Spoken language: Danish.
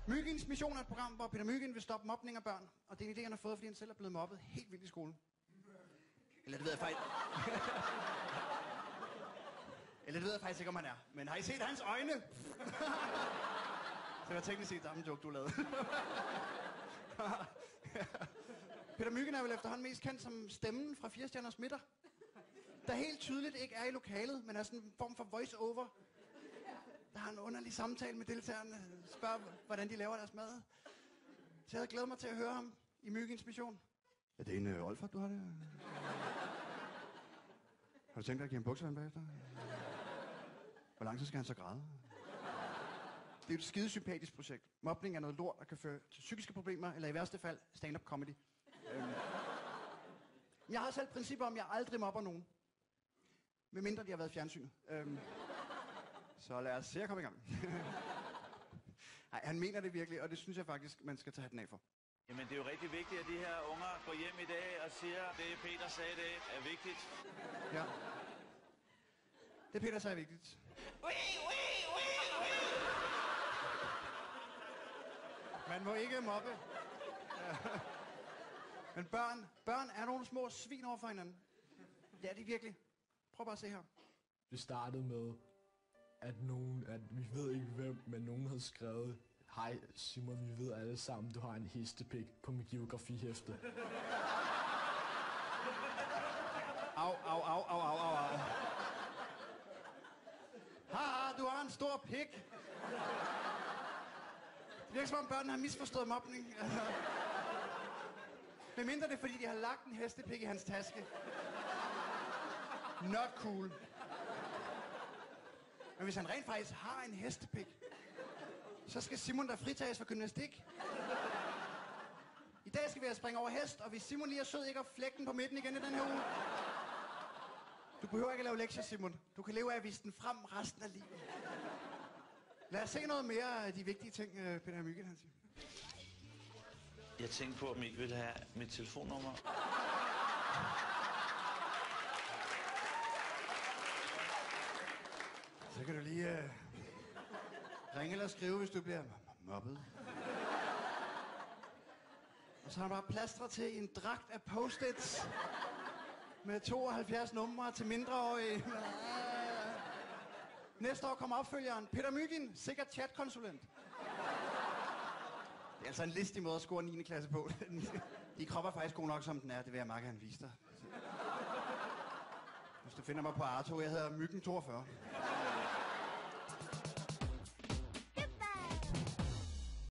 Myggens Mission er et program, hvor Peter Myggen vil stoppe mobning af børn. Og det er en idé, han har fået, fordi han selv er blevet mobbet helt vildt i skolen. Eller det ved jeg faktisk... Eller det ved jeg faktisk ikke, om han er. Men har I set hans øjne? Så var teknisk set samme joke, du lavede. Peter Myggen er vel efterhånden mest kendt som stemmen fra 4 stjerners middag. Der helt tydeligt ikke er i lokalet, men er sådan en form for voice-over. Der har en underlig samtale med deltagerne. Spørger, hvordan de laver deres mad. Så jeg havde glædet mig til at høre ham i Myggens Mission. Er det en Olfert, du har det? Har du tænkt dig at give ham buksevand bagefter? Hvor lang tid skal han så græde? Det er jo et skidesympatisk projekt. Mobning er noget lort, der kan føre til psykiske problemer, eller i værste fald stand-up comedy. Jeg har selv principper om, at jeg aldrig mobber nogen. Medmindre de har været i fjernsynet. Så lad os se at komme i gang. Nej, han mener det virkelig, og det synes jeg faktisk, man skal tage hatten af for. Jamen, det er jo rigtig vigtigt, at de her unger går hjem i dag og siger, at det Peter sagde, det er vigtigt. Ja. Det Peter sagde er vigtigt. Man må ikke mobbe. Men børn er nogle små svin over for hinanden. Det er de virkelig. Prøv bare at se her. Det startede med, at vi ved ikke hvem, men nogen havde skrevet: hej Simon, vi ved alle sammen, du har en hestepik på mit geografihæfte. Au. Haha, du har en stor pik. Det virker som om børnene har misforstået mobning. Men mindre det er, fordi de har lagt en hestepik i hans taske. Not cool. Men hvis han rent faktisk har en hestepik, så skal Simon der fritages for gymnastik. I dag skal vi have springe over hest, og hvis Simon lige er sød ikke at flække den på midten igen i den her uge. Du behøver ikke at lave lektier, Simon. Du kan leve af at vise den frem resten af livet. Lad os se noget mere af de vigtige ting, Peter Myggen han siger. Jeg tænkte på, om I ikke ville have mit telefonnummer. Så kan du lige ringe eller skrive, hvis du bliver mobbet. Og så har han bare plastret til en dragt af post-its med 72 numre til mindreårige. Næste år kommer opfølgeren. Peter Myggen, sikkert chatkonsulent. Det er altså en listig måde at score 9. klasse på. De kropper faktisk god nok, som den er. Det vil jeg meget gerne vise dig. Hvis du finder mig på Arto, jeg hedder Myggen 42.